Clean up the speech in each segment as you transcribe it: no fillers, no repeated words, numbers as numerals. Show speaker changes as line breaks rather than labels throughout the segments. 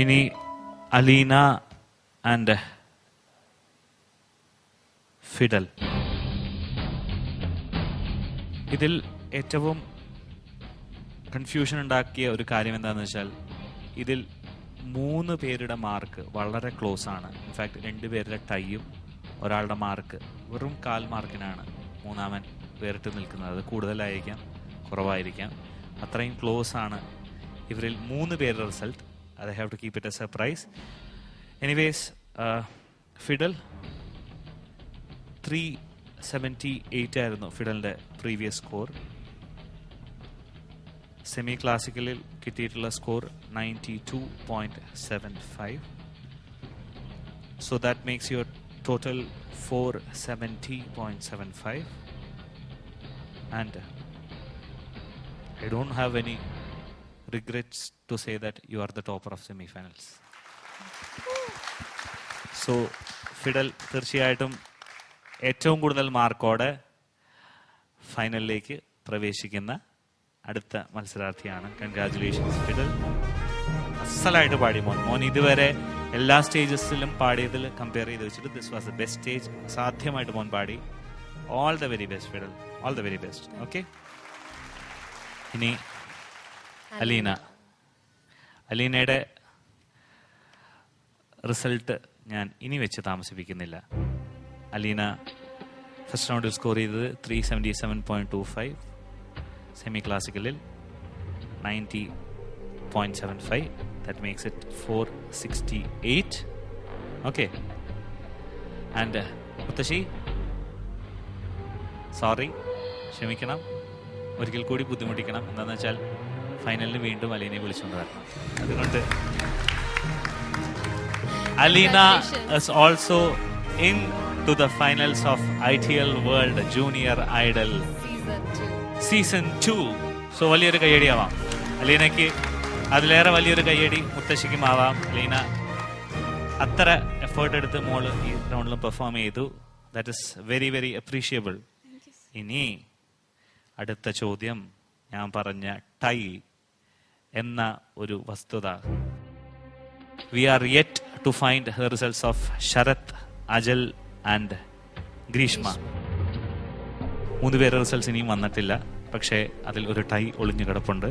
ഇനി Aleena and Fidel. ഇതിൽ ഏറ്റവും കൺഫ്യൂഷൻ ഉണ്ടാക്കിയ ഒരു കാര്യം എന്താണെന്ന് വെച്ചാൽ ഇതിൽ 3 പേരുടെ മാർക്ക് വളരെ ക്ലോസ് ആണ്. ഇൻഫാക്ട് 2 പേരുടെ ടൈയും ഒരാളുടെ മാർക്ക് വെറും 1/4 മാർക്കിനാണ് മൂന്നാമൻ വേറിട്ട് നിൽക്കുന്നത്. അത് കൂടുതലായിരിക്കാം, കുറവായിരിക്കാം. അത്രയും ക്ലോസ് ആണ് ഇവരിൽ 3 പേരുടെ result. I have to keep it a surprise. Anyways, Fidel 378 ആയിരുന്നു ഫിഡലിൻ്റെ പ്രീവിയസ് സ്കോർ. സെമി ക്ലാസിക്കലിൽ കിട്ടിയിട്ടുള്ള score 92.75. So that makes your total 470.75. And I don't have any regrets to say that you are the topper of semi-finals. So, Fidel തീർച്ചയായിട്ടും ഏറ്റവും കൂടുതൽ മാർക്കോടെ ഫൈനലിലേക്ക് പ്രവേശിക്കുന്ന അടുത്ത മത്സരാർത്ഥിയാണ്. Congratulations Fidel. അസലായിട്ട് പാടി മോൻ ഇതുവരെ എല്ലാ സ്റ്റേജസിലും പാടിയതിൽ കമ്പയർ ചെയ്ത് വെച്ചിട്ട് this was the best stage. സാധ്യമായിട്ട് മോൻ പാടി. All the very best Fidel, all the very best. Okay, ഇനി അലീനയുടെ റിസൾട്ട് ഞാൻ ഇനി വെച്ച് താമസിപ്പിക്കുന്നില്ല. അലീന ഫസ്റ്റ് റൗണ്ടിൽ സ്കോർ ചെയ്തത് 377.25, സെമി ക്ലാസിക്കലിൽ 90.75. That makes it 468. Okay, and മുത്തശ്ശി സോറി, ക്ഷമിക്കണം, ഒരിക്കൽ കൂടി ബുദ്ധിമുട്ടിക്കണം. എന്താണെന്ന് വെച്ചാൽ ഫൈനലിന് വീണ്ടും അലീനയെ വിളിച്ചുകൊണ്ട് വരണം. അതുകൊണ്ട് Aleena is also in to the finals of ITL World Junior Idol Season 2. So വലിയൊരു കയ്യടിയാവാം അലീനയ്ക്ക്. അതിലേറെ വലിയൊരു കയ്യടി മുത്തശ്ശിക്കും ആവാം. അലീന അത്ര എഫേർട്ട് എടുത്ത് മോള് ഈ റൗണ്ടിലും പെർഫോം ചെയ്തു. That is very very appreciable. ഇനി അടുത്ത ചോദ്യം ഞാൻ പറഞ്ഞ ടൈ എന്ന ഒരു വസ്തുത. We are yet to find her results of Sarath, Ajal and Greeshma. 3 പേരുടെ റിസൾട്ട്സ് ഇനിയും വന്നിട്ടില്ല. പക്ഷേ അതിൽ ഒരു ടൈ ഒളിഞ്ഞു കിടപ്പുണ്ട്.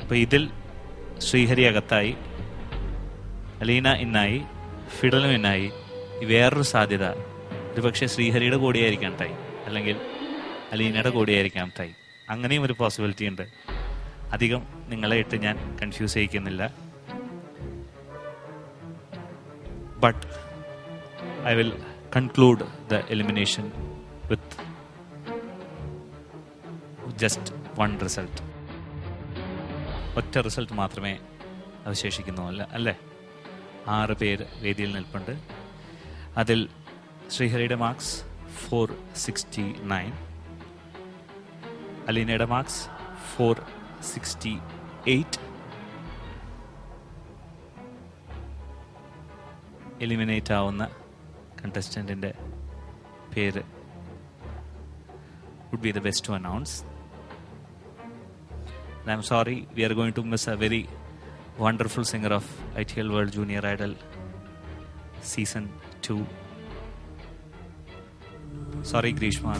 അപ്പൊ ഇതിൽ ശ്രീഹരി അകത്തായി, അലീന ഇന്നായി, ഫിഡലും ഇന്നായി. വേറൊരു സാധ്യത, ഒരു പക്ഷേ ശ്രീഹരിയുടെ കൂടിയായിരിക്കാം ടൈ, അല്ലെങ്കിൽ അലീനയുടെ കൂടിയായിരിക്കാം ടൈ. അങ്ങനെയും ഒരു പോസിബിലിറ്റി ഉണ്ട്. അധികം നിങ്ങളെ ഇട്ട് ഞാൻ കൺഫ്യൂസ് ചെയ്യിക്കുന്നില്ല. But I will conclude the elimination with just 1 result. ഒറ്റ റിസൾട്ട് മാത്രമേ അവശേഷിക്കുന്നു അല്ലേ? 6 പേര് വേദിയിൽ നിൽപ്പുണ്ട്. അതിൽ ശ്രീഹരിയുടെ മാർക്സ് 469, അലീനയുടെ മാർക്സ് 468. എലിമിനേറ്റ് ആവുന്ന കണ്ടസ്റ്റന്റിന്റെ പേര് would be the best to announce. And I'm sorry, we are going to miss a very wonderful singer of ITL World Junior Idol Season 2. Sorry, Grishma.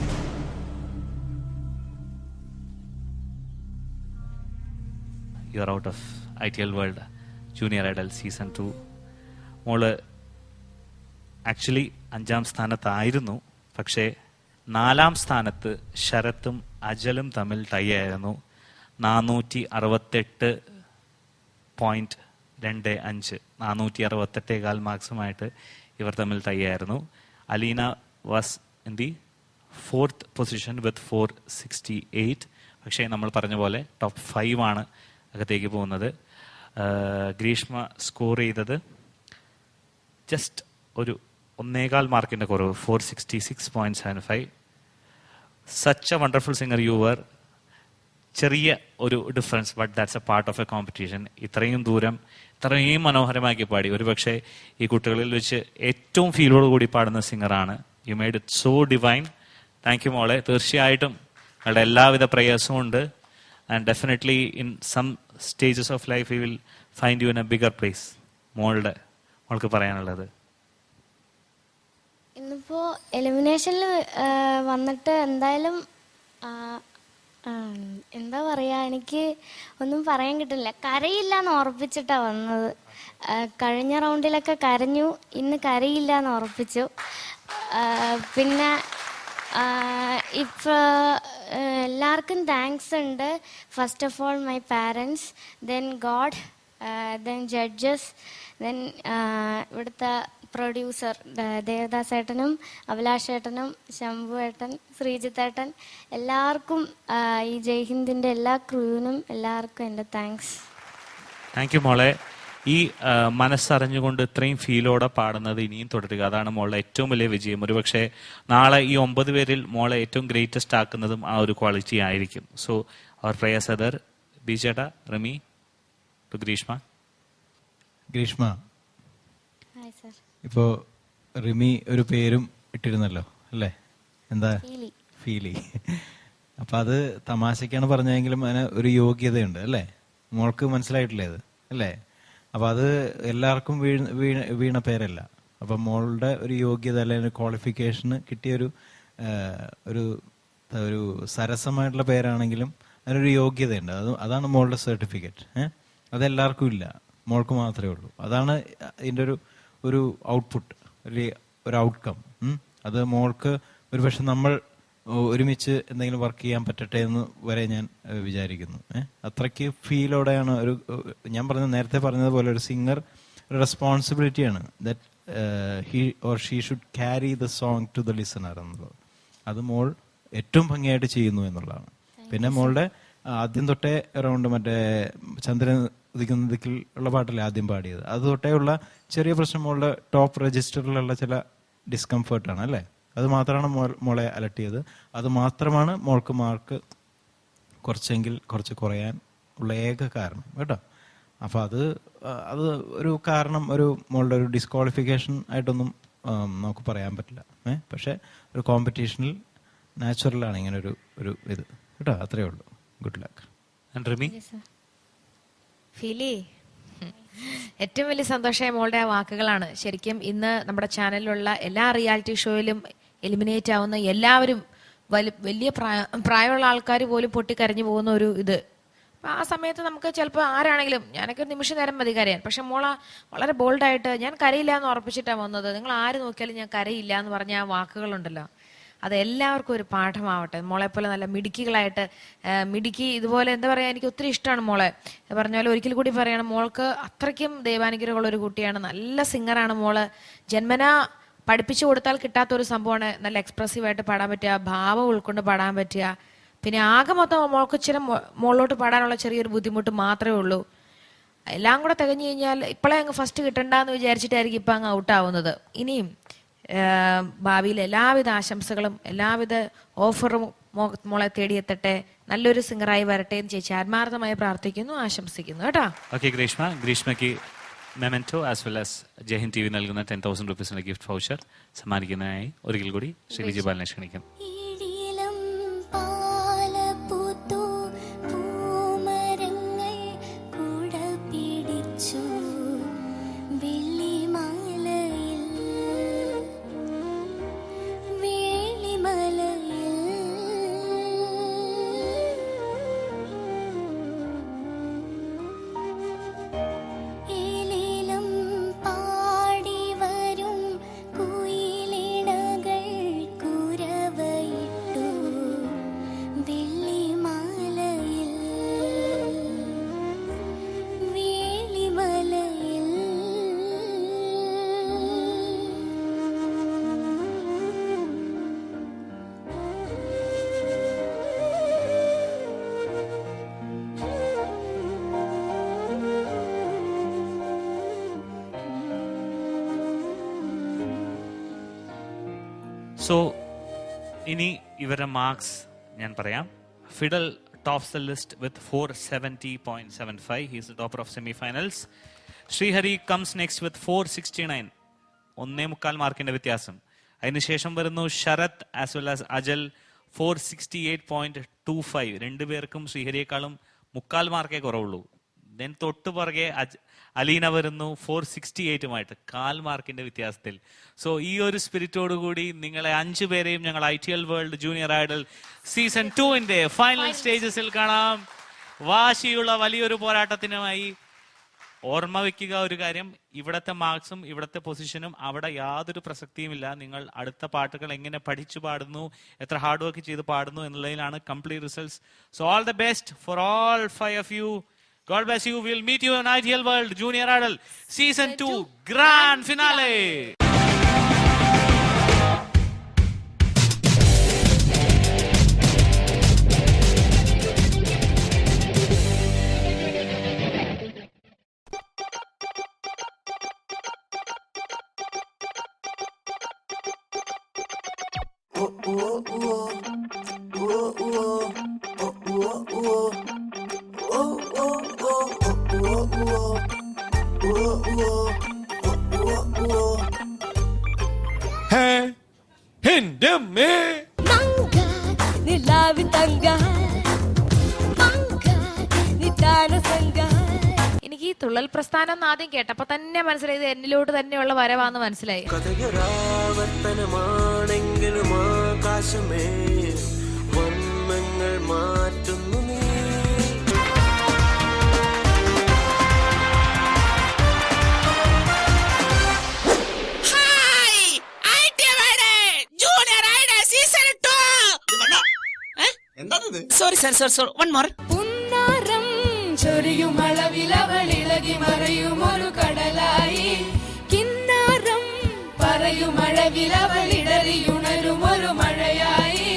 You are out of ITL World Junior Idol Season 2. മോള് actually 5ാം സ്ഥാനത്തായിരുന്നു. പക്ഷേ 4ാം സ്ഥാനത്ത് ശരത്തും അജലും തമ്മിൽ tie ആയിരുന്നു. 468.25, 468 മാർക്സുമായിട്ട് ഇവർ തമ്മിൽ tie ആയിരുന്നു. Aleena was in the 4th position വിത്ത് 468. പക്ഷേ നമ്മൾ പറഞ്ഞ പോലെ ടോപ്പ് 5 ആണ് അകത്തേക്ക് പോകുന്നത്. ഗ്രീഷ്മ സ്കോർ ചെയ്തത് ജസ്റ്റ് ഒരു 1.25 മാർക്കിന്റെ കുറവ്, 466.75. Such a wonderful singer you were. ചെറിയ ഒരു difference, but that's a part of a competition. ഇത്രയും ദൂരം ഇത്രയും മനോഹരമാക്കി പാടി. ഒരുപക്ഷെ ഈ കുട്ടികളിൽ വെച്ച് ഏറ്റവും ഫീലോട് കൂടി പാടുന്ന സിംഗറാണ്. You made it so divine. Thank you മോളെ. തീർച്ചയായിട്ടും നിങ്ങളുടെ എല്ലാവിധ പ്രയാസവും ഉണ്ട്. And definitely in some stages of life you will find you in a bigger place? മോൾക്ക് പറയാനുള്ളത്.
ഇന്നിപ്പോൾ എലിമിനേഷനിൽ വന്നിട്ട് എന്തായാലും എന്താ പറയുക, എനിക്ക് ഒന്നും പറയാൻ കിട്ടില്ല. കരയില്ല എന്ന് ഉറപ്പിച്ചിട്ടാണ് വന്നത്. കഴിഞ്ഞ റൗണ്ടിലൊക്കെ കരഞ്ഞു, ഇന്ന് കരയില്ല എന്ന് ഉറപ്പിച്ചു. പിന്നെ ഇപ്പോൾ എല്ലാവർക്കും താങ്ക്സ് ഉണ്ട്. First of all my parents, then God, then judges, then ഇവിടുത്തെ പ്രൊഡ്യൂസർ ദേവദാസ് ഏട്ടനും അഭിലാഷ് ഏട്ടനും ശംഭു ഏട്ടൻ ശ്രീജിത്ത് ഏട്ടൻ എല്ലാവർക്കും, ഈ ജയ്ഹിന്ദിൻ്റെ എല്ലാ ക്രൂവിനും എല്ലാവർക്കും എൻ്റെ താങ്ക്സ്.
താങ്ക് യു മോളെ. ഈ മനസ്സറിഞ്ഞുകൊണ്ട് ഇത്രയും ഫീലോടെ പാടുന്നത് ഇനിയും തുടരുക. അതാണ് മോളുടെ ഏറ്റവും വലിയ വിജയം. ഒരുപക്ഷെ നാളെ ഈ 9 പേരിൽ മോളെ ഏറ്റവും ഗ്രേറ്റസ്റ്റ് ആക്കുന്നതും ആ ഒരു ക്വാളിറ്റി ആയിരിക്കും. So our prayers other. ബിജേട്ട, റിമി ടു ഗ്രീഷ്മ.
ഗ്രീഷ്മ, ഇപ്പോ റിമി ഒരു പേരും ഇട്ടിരുന്നല്ലോ അല്ലേ? എന്താ? ഫീലി. അപ്പൊ അത് തമാശക്കാണ് പറഞ്ഞെങ്കിലും അതിന് ഒരു യോഗ്യതയുണ്ട് അല്ലേ? മോൾക്ക് മനസ്സിലായിട്ടില്ലേ അത് അല്ലേ? അപ്പൊ അത് എല്ലാവർക്കും വീണ പേരല്ല. അപ്പൊ മോളുടെ ഒരു യോഗ്യത അല്ലെങ്കിൽ ക്വാളിഫിക്കേഷന് കിട്ടിയൊരു ഒരു സരസമായിട്ടുള്ള പേരാണെങ്കിലും അതിനൊരു യോഗ്യതയുണ്ട്. അതാണ് മോളുടെ സർട്ടിഫിക്കറ്റ്. അതെല്ലാവർക്കും ഇല്ല, മോൾക്ക് മാത്രമേ ഉള്ളൂ. അതാണ് ഇതിൻ്റെ ഒരു ഔട്ട്പുട്ട്, ഒരു ഔട്ട്കം. അത് മോൾക്ക് ഒരു പക്ഷെ നമ്മൾ ഒരുമിച്ച് എന്തെങ്കിലും വർക്ക് ചെയ്യാൻ പറ്റട്ടെ എന്ന് വരെ ഞാൻ വിചാരിക്കുന്നു. അത്രയ്ക്ക് ഫീലോടെയാണ് ഞാൻ നേരത്തെ പറഞ്ഞതുപോലെ ഒരു സിംഗർ ഒരു റെസ്പോൺസിബിലിറ്റിയാണ്. That he or she should carry the song to the listener എന്നുള്ളത്. അത് മോൾ ഏറ്റവും ഭംഗിയായിട്ട് ചെയ്യുന്നു എന്നുള്ളതാണ്. പിന്നെ മോളുടെ ആദ്യം തൊട്ടേ അറൗണ്ട് മറ്റേ ചന്ദ്രൻ ഉദിക്കുന്ന ദിക്കിൽ ഉള്ള പാട്ടല്ലേ ആദ്യം പാടിയത്, അത് തൊട്ടേ ഉള്ള ചെറിയ പ്രശ്നം മോളുടെ ടോപ്പ് രജിസ്റ്ററിലുള്ള ചില ഡിസ്കംഫേർട്ടാണ് അല്ലേ? അത് മാത്രമാണ് മോളെ അലട്ടിയത്. അത് മാത്രമാണ് മോൾക്ക് മാർക്ക് കുറച്ച് കുറയാൻ ഉള്ള ഏക കാരണം കേട്ടോ. അപ്പം അത് ഒരു കാരണം, ഒരു മോളുടെ ഒരു ഡിസ്ക്വാളിഫിക്കേഷൻ ആയിട്ടൊന്നും നമുക്ക് പറയാൻ പറ്റില്ല. പക്ഷെ ഒരു കോമ്പറ്റീഷനിൽ നാച്ചുറലാണ് ഇങ്ങനെ ഒരു ഇത് കേട്ടോ. അത്രയേ ഉള്ളൂ. Good luck.
ഫീലി, ഏറ്റവും വലിയ സന്തോഷമായ മോളുടെ ആ വാക്കുകളാണ്. ശരിക്കും ഇന്ന് നമ്മുടെ ചാനലിലുള്ള എല്ലാ റിയാലിറ്റി ഷോയിലും എലിമിനേറ്റ് ആവുന്ന എല്ലാവരും വലിയ പ്രായമുള്ള ആൾക്കാർ പോലും പൊട്ടിക്കരഞ്ഞു പോകുന്ന ഒരു ഇത്. അപ്പം ആ സമയത്ത് നമുക്ക് ചിലപ്പോൾ ആരാണെങ്കിലും, ഞാനൊക്കെ ഒരു നിമിഷം നേരം മതി കരയാൻ. പക്ഷെ മോള വളരെ ബോൾഡായിട്ട് ഞാൻ കരയില്ല എന്ന് ഉറപ്പിച്ചിട്ടാണ് വന്നത്. നിങ്ങൾ ആര് നോക്കിയാലും ഞാൻ കരയില്ല എന്ന് പറഞ്ഞ ആ വാക്കുകളുണ്ടല്ലോ, അത് എല്ലാവർക്കും ഒരു പാഠമാവട്ടെ. മോളെപ്പോലെ നല്ല മിടുക്കികളായിട്ട് മിടുക്കി ഇതുപോലെ എന്താ പറയുക, എനിക്ക് ഒത്തിരി ഇഷ്ടമാണ് മോളെ. പറഞ്ഞ പോലെ ഒരിക്കൽ കൂടി പറയണം, മോൾക്ക് അത്രയ്ക്കും ദൈവാനുഗ്രഹമുള്ള ഒരു കുട്ടിയാണ്. നല്ല സിംഗറാണ് മോള്. ജന്മനാ പഠിപ്പിച്ചു കൊടുത്താൽ കിട്ടാത്തൊരു സംഭവമാണ് നല്ല എക്സ്പ്രസീവായിട്ട് പാടാൻ പറ്റുക, ഭാവം ഉൾക്കൊണ്ട് പാടാൻ പറ്റുക. പിന്നെ ആകെ മൊത്തം മോൾക്ക് ഇച്ചിരി മുകളിലോട്ട് പാടാനുള്ള ചെറിയൊരു ബുദ്ധിമുട്ട് മാത്രമേ ഉള്ളൂ. എല്ലാം കൂടെ തികഞ്ഞു കഴിഞ്ഞാൽ ഇപ്പോഴേ അങ്ങ് ഫസ്റ്റ് കിട്ടണ്ടെന്ന് വിചാരിച്ചിട്ടായിരിക്കും ഇപ്പം അങ്ങ് ഔട്ടാവുന്നത്. ഇനിയും ഭാവിയിൽ എല്ലാവിധ ആശംസകളും എല്ലാവിധ ഓഫറും മോളെ തേടിയെത്തട്ടെ. നല്ലൊരു സിംഗറായി വരട്ടെ എന്ന് ചേച്ചി ആത്മാർത്ഥമായി പ്രാർത്ഥിക്കുന്നു, ആശംസിക്കുന്നു കേട്ടോ.
ഓക്കെ ഗ്രീഷ്മയ്ക്ക് memento as well as Jaihind T V നൽകുന്ന 10,000 രൂപീസിന്റെ ഗിഫ്റ്റ് വൗച്ചർ സമ്മാനിക്കുന്നതിനായി ഒരിക്കൽ കൂടി ശ്രീ വിജി ബാലനെ ക്ഷണിക്കും. സോ ഇനി ഇവരുടെ മാർക്സ് ഞാൻ പറയാം. Fidel tops the list with 470.75. He is the topper of semi-finals. Srihari comes next with 469. 1.25 മാർക്കിന്റെ വ്യത്യാസം. അതിനുശേഷം വരുന്നു Sarath as well as Ajal 468.25. രണ്ടുപേർക്കും ശ്രീഹരിയെക്കാളും 3/4 മാർക്കേ കുറവുള്ളൂ. ദെൻ തൊട്ട് പുറകെ അലീന വരുന്നു 468 4 മാർക്കിന്റെ വ്യത്യാസത്തിൽ. സോ ഈ ഒരു സ്പിരിറ്റോടുകൂടി നിങ്ങളെ 5 പേരെയും ഞങ്ങൾ ITL world junior idol season 2 final സ്റ്റേജസിൽ കാണാം. വാശിയുള്ള വലിയൊരു പോരാട്ടത്തിനുമായി. ഓർമ്മ വെക്കുക ഒരു കാര്യം, ഇവിടത്തെ മാർക്സും ഇവിടത്തെ പൊസിഷനും അവിടെ യാതൊരു പ്രസക്തിയുമില്ല. നിങ്ങൾ അടുത്ത പാട്ടുകൾ എങ്ങനെ പഠിച്ചു പാടുന്നു, എത്ര ഹാർഡ് വർക്ക് ചെയ്ത് പാടുന്നു എന്നുള്ളതിലാണ് complete results. So all the best for all 5 of you. God bless you. We'll meet you in ITL World Junior Idol Season 2 Grand Finale.
എനിക്ക് ഈ തുള്ളൽ പ്രസ്ഥാനം എന്ന് ആദ്യം കേട്ടപ്പോ തന്നെ മനസ്സിലായി ഇത് എന്നിലോട്ട് തന്നെയുള്ള വരവാന്ന് മനസ്സിലായി.
കഥയൊരാവർത്തനമാണെങ്കിലും ആകാശമേ വർണ്ണങ്ങൾ മാറ്റുന്നു നീ.
Sorry sir one more.
ചൊരിയുമളവിലവളിളകി മറയുമൊരു കടലായി കിന്നാരം പറയുമഴവിലവളിടറിയുണരുമൊരു മഴയായി.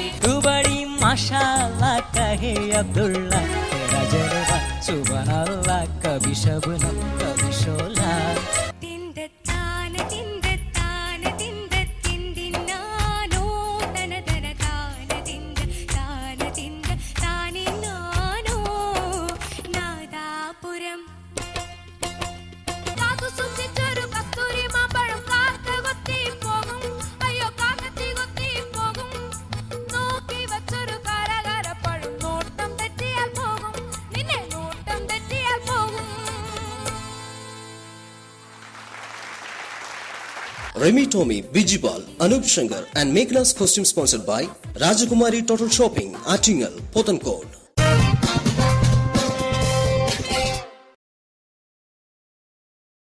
ബड़ी माशाअल्लाह कहे अब्दुल्ला तेरा जलवा सुभान अल्लाह कभी शबनम कभी शोला.
Remy Tommy, Bijibal, Anup Shankar and Meghna's costume sponsored by Rajakumari Total Shopping, Attingal, Pothankode.